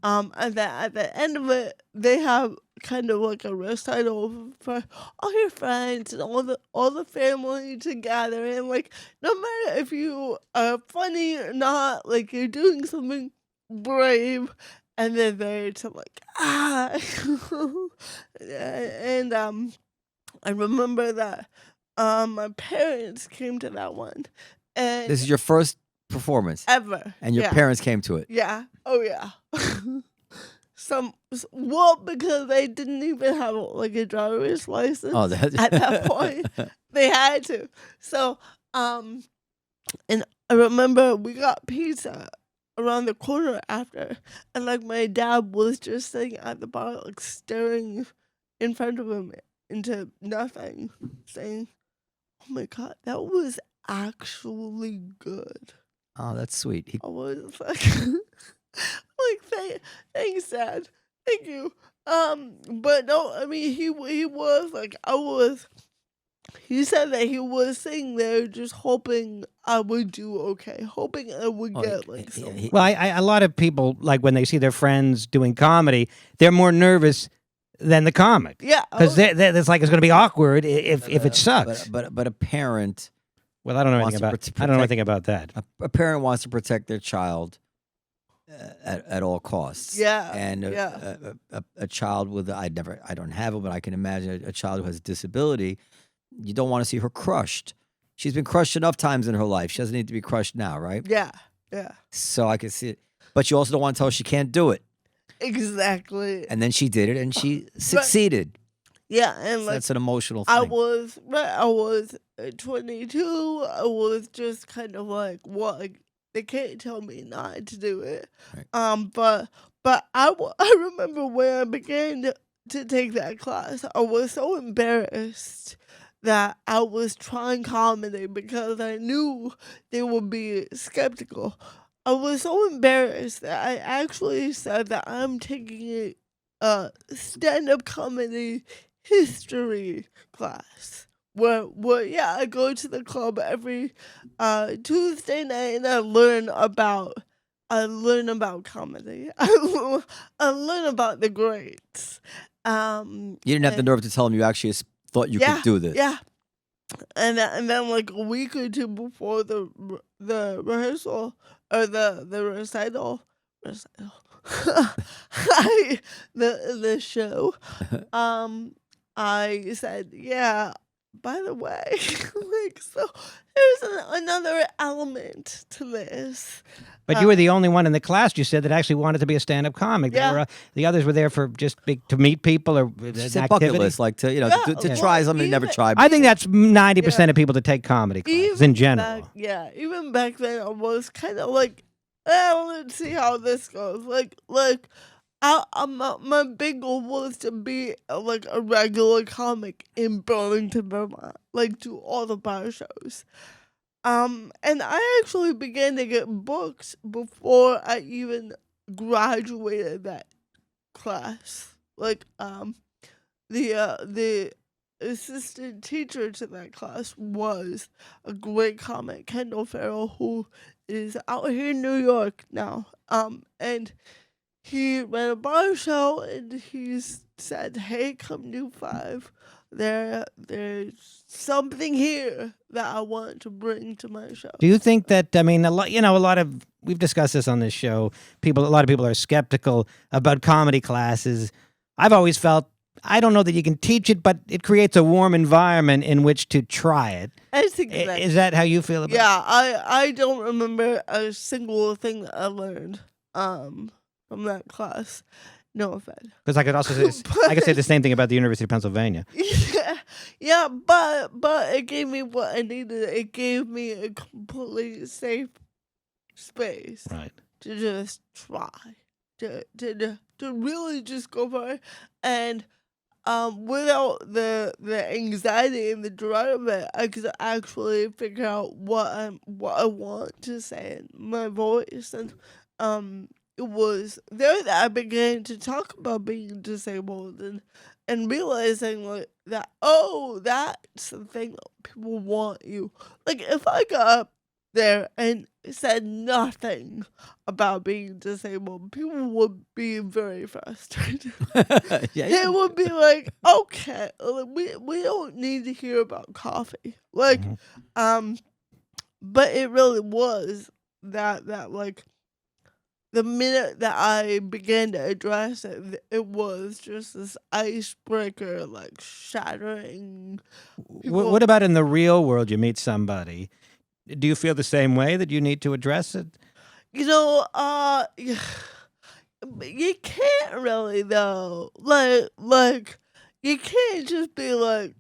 And then at the end of it, they have kind of like a recital for all your friends and all the family together, and like no matter if you are funny or not, like you're doing something brave, and they're there to like and I remember that my parents came to that one, and This is your first performance, ever, and your yeah. parents came to it. Yeah. Oh yeah. Well, because they didn't even have like a driver's license Oh, that at that point. They had to. So, and I remember we got pizza around the corner after, and like my dad was just sitting at the bar, like staring in front of him into nothing, saying, "Oh my god, that was actually good." Oh, that's sweet. I was like, thanks, Dad. Thank you. But no, I mean, he was like, he said that he was sitting there just hoping I would do okay, hoping I would get like some. Well, a lot of people, like when they see their friends doing comedy, they're more nervous than the comic. Yeah. Because it's like it's going to be awkward if it sucks. But a parent Well, I don't know wants anything to about. I don't know anything about that. a parent wants to protect their child at all costs. Yeah, And a child with I don't have it, but I can imagine a child who has a disability. You don't want to see her crushed. She's been crushed enough times in her life. She doesn't need to be crushed now, right? Yeah. So I can see it. But you also don't want to tell her she can't do it. Exactly. And then she did it, and she succeeded. Yeah, and So like that's an emotional thing. I was 22. I was just kind of like, what? Like, they can't tell me not to do it. Right. But I remember when I began to take that class, I was so embarrassed that I was trying comedy because I knew they would be skeptical. I was so embarrassed that I actually said that I'm taking a stand-up comedy history class. Where yeah, I go to the club every Tuesday night and I learn about comedy. I learn about the greats. You didn't have the nerve to tell them you actually thought you could do this. Yeah. And then like a week or two before the rehearsal or the recital, the show, I said, yeah, by the way, like, so there's another element to this. But you were the only one in the class, you said, that actually wanted to be a stand-up comic. Yeah. The others were there for just to meet people or It's an a bucket activity. list, like to Yeah, to well, try something they never even- tried. I think that's 90% of people that take comedy classes in general. Even back then, I was kind of like, let's see how this goes. My big goal was to be like a regular comic in Burlington, Vermont, like do all the bar shows. And I actually began to get booked before I even graduated that class. Like, the assistant teacher to that class was a great comic, Kendall Farrell, who is out here in New York now. And he ran a bar show, and he said, "Hey, come do 5. There's something here that I want to bring to my show." Do you think that, I mean, a lot of, we've discussed this on this show, a lot of people are skeptical about comedy classes. I've always felt, I don't know that you can teach it, but it creates a warm environment in which to try it. I think Is that how you feel about it? yeah, I don't remember a single thing that I learned from that class. No offense. Because I could also say, I could say the same thing about the University of Pennsylvania. Yeah, but it gave me what I needed. It gave me a completely safe space Right. to just try, to really just go for it, and without the anxiety and the dread of it, I could actually figure out what I want to say in my voice, and it was there that I began to talk about being disabled and realizing like that, that's the thing that people want you. Like if I got up there and said nothing about being disabled, people would be very frustrated. They would be like, okay, we don't need to hear about coffee. Like, but it really was that like, the minute that I began to address it, it was just this icebreaker, like shattering. What about in the real world? You meet somebody. Do you feel the same way that you need to address it? You can't really though. Like you can't just be like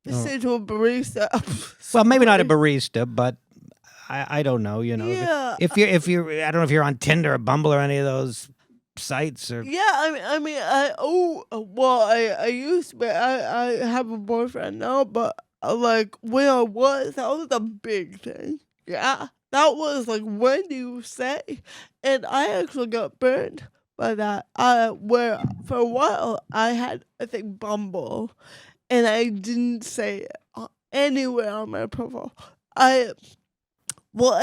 say to a barista. Well, maybe not a barista, but I don't know. Yeah. If you're, I don't know if you're on Tinder or Bumble or any of those sites or. Yeah, I mean, I used to be. I have a boyfriend now, but like when I was, that was a big thing. Yeah, that was like, when do you say? And I actually got burned by that. Where for a while I had, I think, Bumble, and I didn't say it anywhere on my profile. I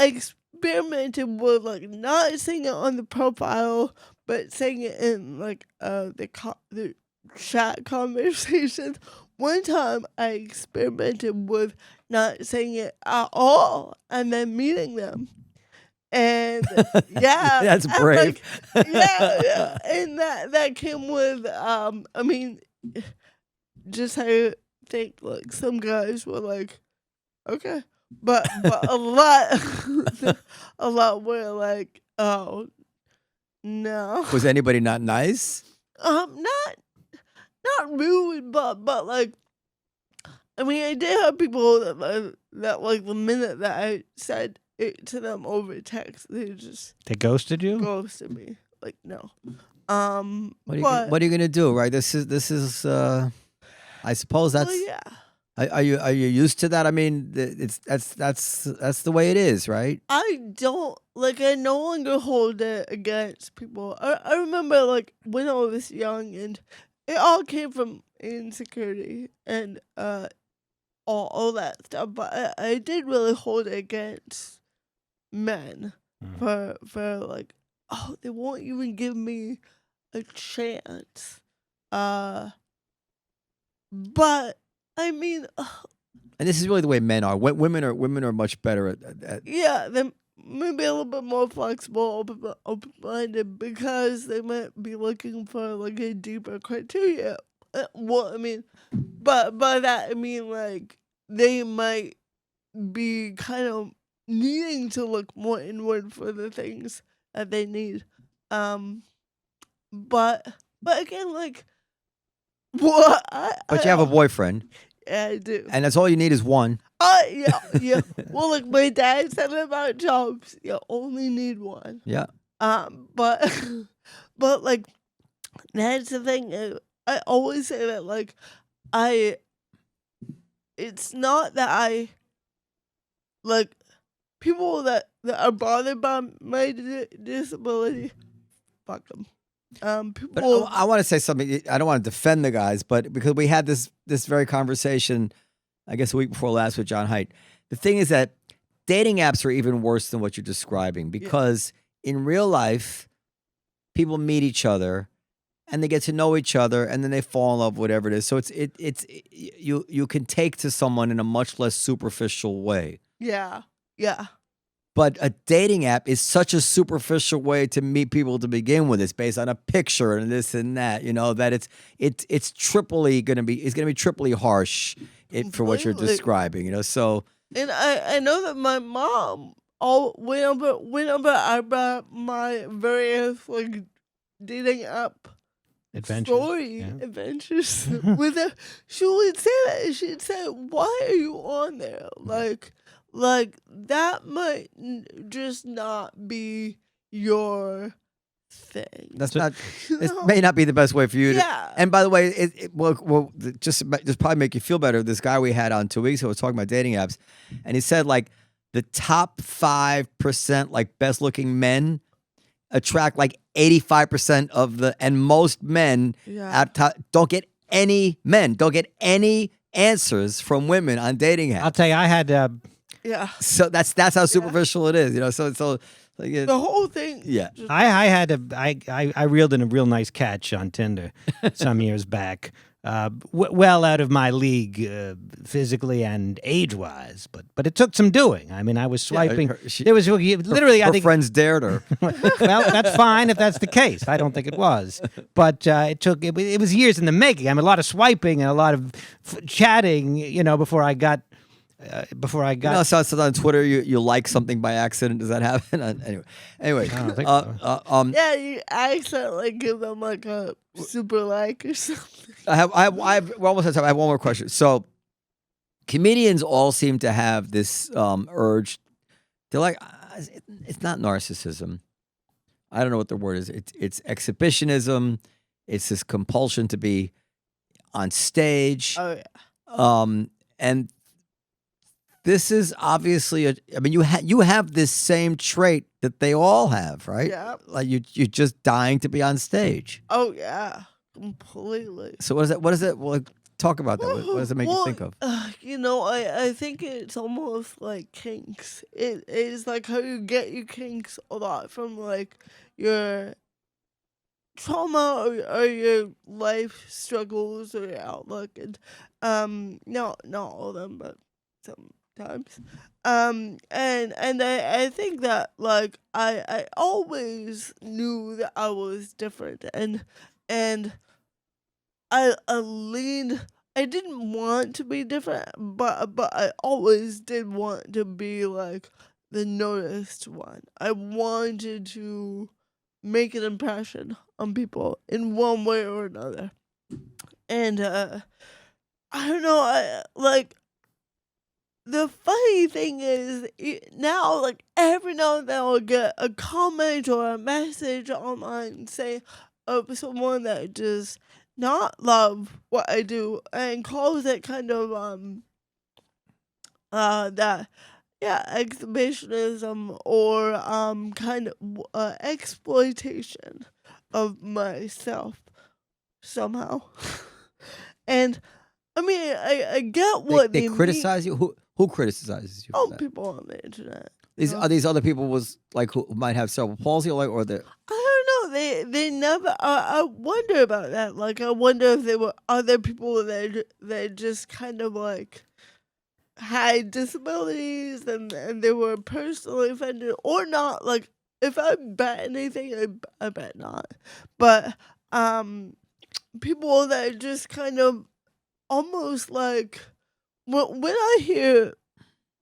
experimented with like not saying it on the profile, but saying it in like the chat conversations. One time I experimented with not saying it at all and then meeting them. And yeah, That's and, brave. like, yeah, and that came with I mean, just how you think like some guys were like, okay. But a lot were like, oh no. Was anybody not nice? Not rude, but like, I mean, I did have people that like the minute that I said it to them over text, they ghosted you? Ghosted me. Like no. What are you gonna do? Right. This is. I suppose that's. Well, yeah. Are you used to that? I mean, that's the way it is, right? I don't like. I no longer hold it against people. I remember like when I was young, and it all came from insecurity and all that stuff. But I did really hold it against men for like, oh, they won't even give me a chance. But I mean, and this is really the way men are. Women are much better at yeah, they're maybe a little bit more flexible, open-minded, because they might be looking for like a deeper criteria. Well, I mean, but by that I mean like they might be kind of needing to look more inward for the things that they need. But again, like, what But you have a boyfriend, yeah, I do. and that's all you need is one. Yeah. Well, like my dad said about jobs, you only need one. Yeah. But but like that's the thing. I always say that like it's not that I like people that are bothered by my disability. Fuck them. But People. I want to say something. I don't want to defend the guys, but because we had this very conversation, I guess a week before last with John Haidt. The thing is that dating apps are even worse than what you're describing because in real life, people meet each other and they get to know each other and then they fall in love, whatever it is. So it's you can take to someone in a much less superficial way. Yeah. But a dating app is such a superficial way to meet people to begin with. It's based on a picture and this and that, that it's triply gonna be triply harsh for what you're Completely. describing, So And I know that my mom whenever I brought my various like dating app Adventures. adventures with her, she would say that. She'd say, "Why are you on there? Like that might just not be your thing." that's So- not. You It know? may not be the best way for you to. Yeah. And by the way, just probably make you feel better. This guy we had on 2 weeks ago was talking about dating apps, and he said like the top 5% like best looking men attract like 85% of and most men Yeah. don't get any answers from women on dating I'll apps. tell you, I had Yeah. So that's how superficial it is, So like The whole thing. yeah. just- I reeled in a real nice catch on Tinder some years back. Well out of my league physically and age-wise, but it took some doing. I mean, I was swiping. There was literally, I Her think. friends dared her. Well, that's fine if that's the case. I don't think it was, but it was years in the making. I mean, a lot of swiping and a lot of chatting, before I got. So on Twitter, you like something by accident. Does that happen? Anyway. I don't think so. Yeah, you accidentally give them like a super like or something. we're almost out of time. I have one more question. So, comedians all seem to have this urge. They're like, it's not narcissism. I don't know what the word is. It's exhibitionism. It's this compulsion to be on stage. Oh yeah. And this is obviously you have this same trait that they all have, right? Yeah. Like you're just dying to be on stage. Oh yeah. Completely. So what is it? Well, talk about that. What does it make you think of? I think it's almost like kinks. It is like how you get your kinks a lot from like your trauma or your life struggles or your outlook, and not all of them, but sometimes. And I think that like I always knew that I was different, and I leaned. I didn't want to be different, but I always did want to be like the noticed one. I wanted to make an impression on people in one way or another. And I don't know, the funny thing is now, like every now and then I'll get a comment or a message online say of someone that does not love what I do and calls it kind of exhibitionism or kind of exploitation of myself somehow. And I mean I get what They mean. criticize you. Who criticizes you? For Oh, that? people on the internet. Are these other people who might have cerebral palsy or the I don't know. They never. I wonder about that. Like, I wonder if there were other people that just kind of like had disabilities and they were personally offended or not. Like, if I bet anything, I bet not. But people that just kind of almost like when I hear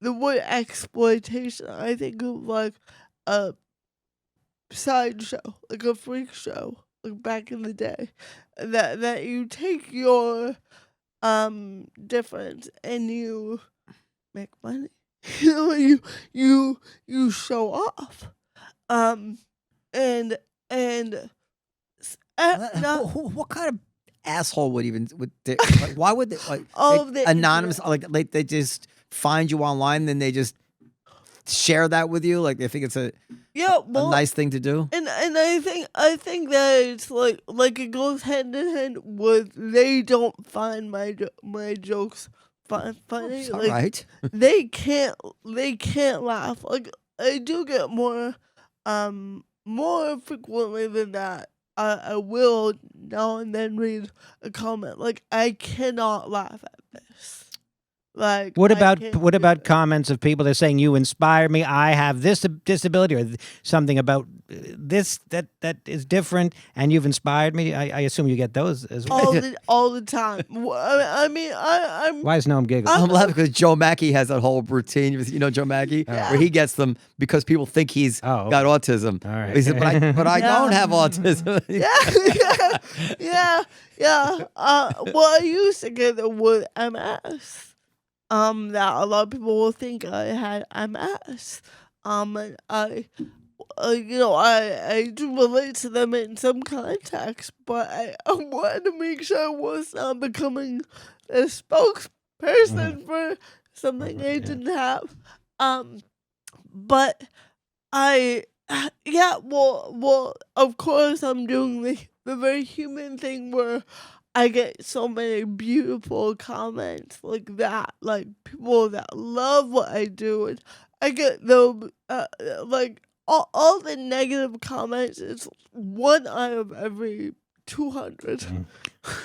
the word exploitation, I think of like a sideshow, like a freak show, like back in the day. That you take your difference and you make money. You show off. And now what kind of asshole like, why would they all of the anonymous like they just find you online, then they just share that with you, like they think it's a nice thing to do? And I think that it's like it goes hand in hand with they don't find my jokes funny. All Like right. they can't laugh. Like I do get more frequently than that. I will now and then read a comment like, I cannot laugh at this. Like, What I about can't do it. comments of people that are saying you inspire me? I have this disability or something about this that is different, and you've inspired me. I assume you get those as well. all the time. I mean, I'm Why is Noam giggling? I'm laughing because Joe Mackey has that whole routine. You know Joe Mackey, where he gets them because people think he's Oh, got autism. All right. He said, but I Yeah. don't have autism. yeah. Well, I used to get the word MS. That a lot of people will think I had MS. And I do relate to them in some context, but I wanted to make sure I was not becoming a spokesperson for something I didn't have. But well, of course I'm doing the very human thing where I get so many beautiful comments like that, like people that love what I do, and I get the like all the negative comments. It's 1 out of every 200,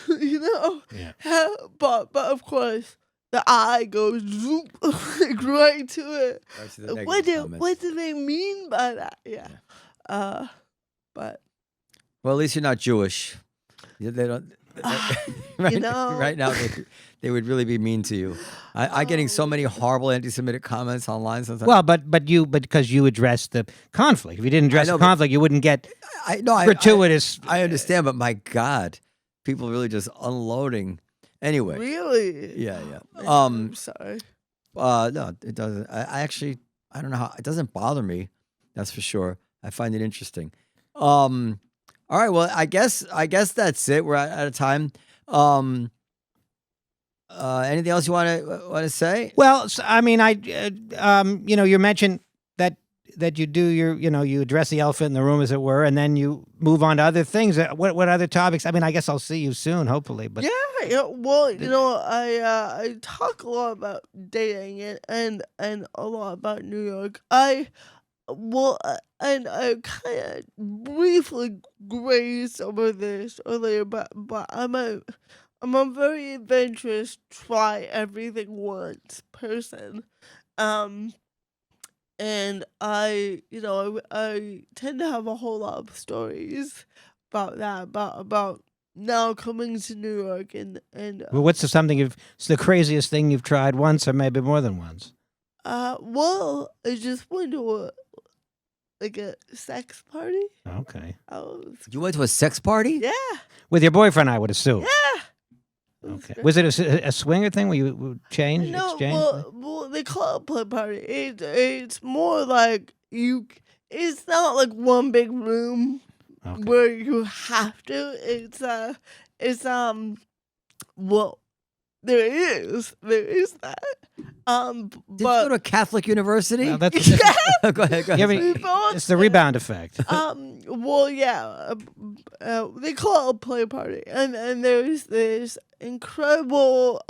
you know. Yeah. But of course the eye goes zoop like right to it. Right to the negative What comments. do they mean by that? Yeah. But Well, at least you're not Jewish. They don't. Right, know. right now they would really be mean to you. I'm getting so many horrible anti-Semitic comments online sometimes. Well, but because you addressed the conflict. If you didn't address know, the but- conflict, you wouldn't get I gratuitous. I understand, but my God, people really just unloading. Anyway, really? yeah. I'm sorry. No, it doesn't. I actually, I don't know how. It doesn't bother me. That's for sure. I find it interesting. All right. Well, I guess that's it. We're out of time. Anything else you want to say? Well, I mean, you mentioned that you do you address the elephant in the room, as it were, and then you move on to other things. What other topics? I mean, I guess I'll see you soon, hopefully. But Yeah. Well, I talk a lot about dating and a lot about New York. And I kind of briefly grazed over this earlier, but I'm a very adventurous, try everything once person. And I tend to have a whole lot of stories about that, about now coming to New York and well, what's it's the craziest thing you've tried once, or maybe more than once? well, I just went to a sex party. Okay, You went to a sex party? Yeah. with your boyfriend, I would assume. Yeah. Okay, was it a swinger thing where you would exchange? Well, they call it play party. It's more like it's not like one big room Okay. where you have to. Well, there is that. Did you go But to a Catholic university? Well, that's Go ahead. Yeah, but We both it's the did. rebound effect. well, yeah, they call it a play party, and there's this incredible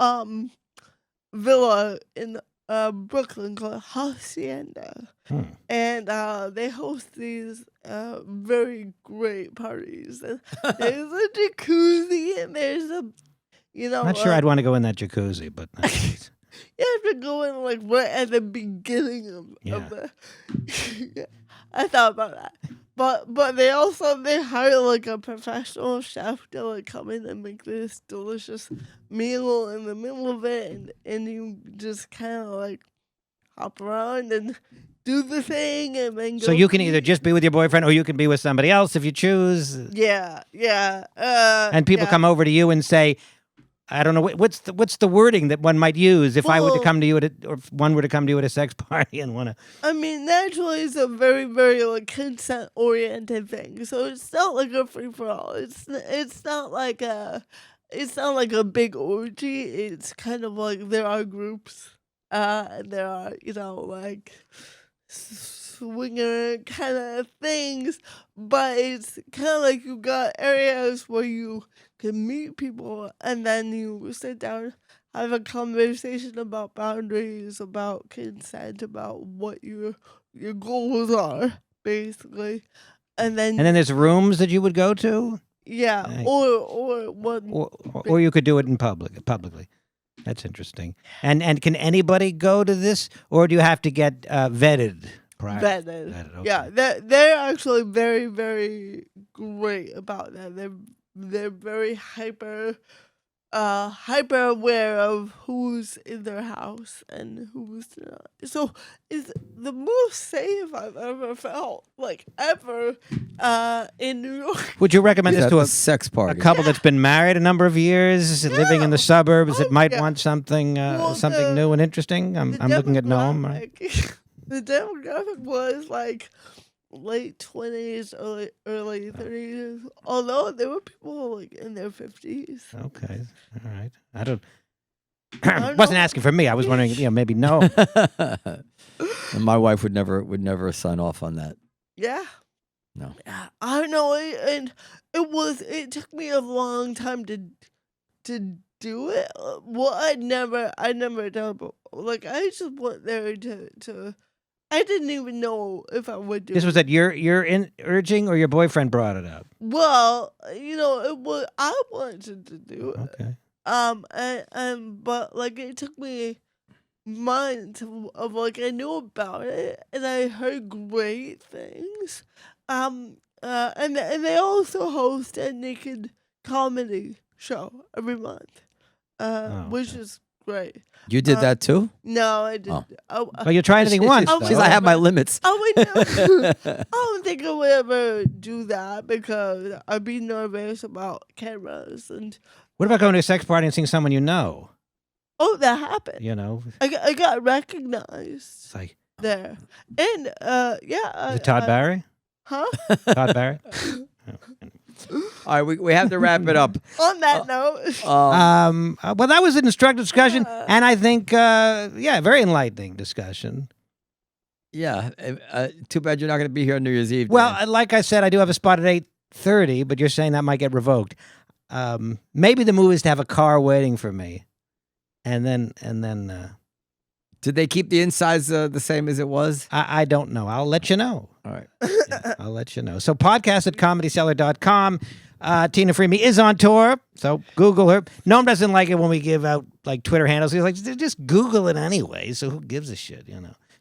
villa in Brooklyn called Hacienda, and they host these very great parties. And there's a jacuzzi, and there's a Not sure I'd want to go in that jacuzzi, but you have to go in like right at the beginning of Yeah. the. I thought about that. but they hire like a professional chef to like come in and make this delicious meal in the middle of it, and you just kind of like hop around and do the thing, and then So go you can eat. either just be with your boyfriend or you can be with somebody else if you choose. Yeah. And people yeah. come over to you and say, I don't know what's the wording that one might use if I were to Well- come to you or if one were to come to you at a sex party and want to. I mean, naturally, it's a very, very like consent-oriented thing. So it's not like a free for all. It's not like a big orgy. It's kind of like there are groups, and there are like swinger kind of things, but it's kind of like you got areas where you can meet people, and then you sit down, have a conversation about boundaries, about consent, about what your goals are, basically, and then And then there's rooms that you would go to, yeah, Nice. or one. or you could do it in publicly. That's interesting. And can anybody go to this, or do you have to get vetted prior? Vetted. Okay. Yeah, they're actually very, very great about that. They're very hyper aware of who's in their house and who's not. So it's the most safe I've ever felt, like ever, in New York. Would you recommend At this to the a sex party. couple that's been married a number of years, living in the suburbs that Oh, might yeah. want something Well, something new and interesting? I'm looking at Noam. Right? The demographic was like late 20s, early 30s. Although there were people like in their 50s. Okay, all right. I don't. don't Wasn't know. asking for me. I was wondering, maybe no. And my wife would never sign off on that. Yeah. No. Yeah, I don't know, and it took me a long time to do it. Well, I never done it, but like I just went there to. I didn't even know if I would do This it. was at your urging, or your boyfriend brought it up. Well, it was I wanted to do it. Okay. But like it took me months of like I knew about it and I heard great things. And they also host a naked comedy show every month, which okay. is great. You did that too? No, I didn't. Well, you tried anything once. Oh, She's well. I have my limits. I would never, I don't think I would ever do that because I'd be nervous about cameras and. What about going to a sex party and seeing someone you know? Oh, that happened. I got recognized It's like, there, and yeah. is it Todd Barry? Huh? Todd Barry? All right, we have to wrap it up. On that note, Well, that was an instructive discussion, Yeah. and I think, very enlightening discussion. Yeah. Too bad you're not going to be here on New Year's Eve. Well, Dan. like I said, I do have a spot at 8:30, but you're saying that might get revoked. Maybe the move is to have a car waiting for me, and then Did they keep the insides the same as it was? I don't know. I'll let you know. All right. Yeah, I'll let you know. So podcast at comedyseller.com. Tina Friml is on tour, so Google her. Noam doesn't like it when we give out like Twitter handles. He's like, just Google it anyway. So who gives a shit,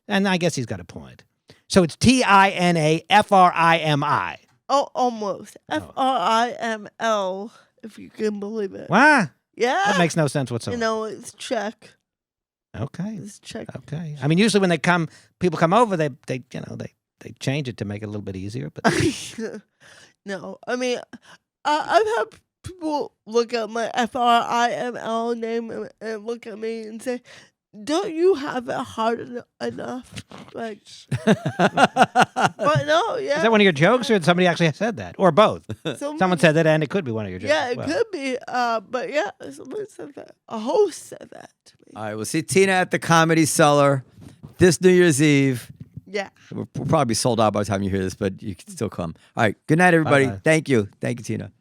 And I guess he's got a point. So it's TinaFrimi. oh, almost FRIML, if you can believe it. Wow, Yeah, that makes no sense whatsoever. it's Czech. Okay, It's Czech. okay. I mean, usually when people come over, they they change it to make it a little bit easier. But No, I mean, I've had people look at my FRIML name and look at me and say, "Don't you have it hard enough?" Like, but no, yeah. is that one of your jokes, or did somebody actually said that, or both? Someone- Someone said that, and it could be one of your jokes. Yeah, it Well, could be. But yeah, someone said that. A host said that to me. All right, we'll see Tina at the Comedy Cellar this New Year's Eve. Yeah. We'll probably be sold out by the time you hear this, but you can still come. All right, good night, everybody. Bye-bye. Thank you. Thank you, Tina.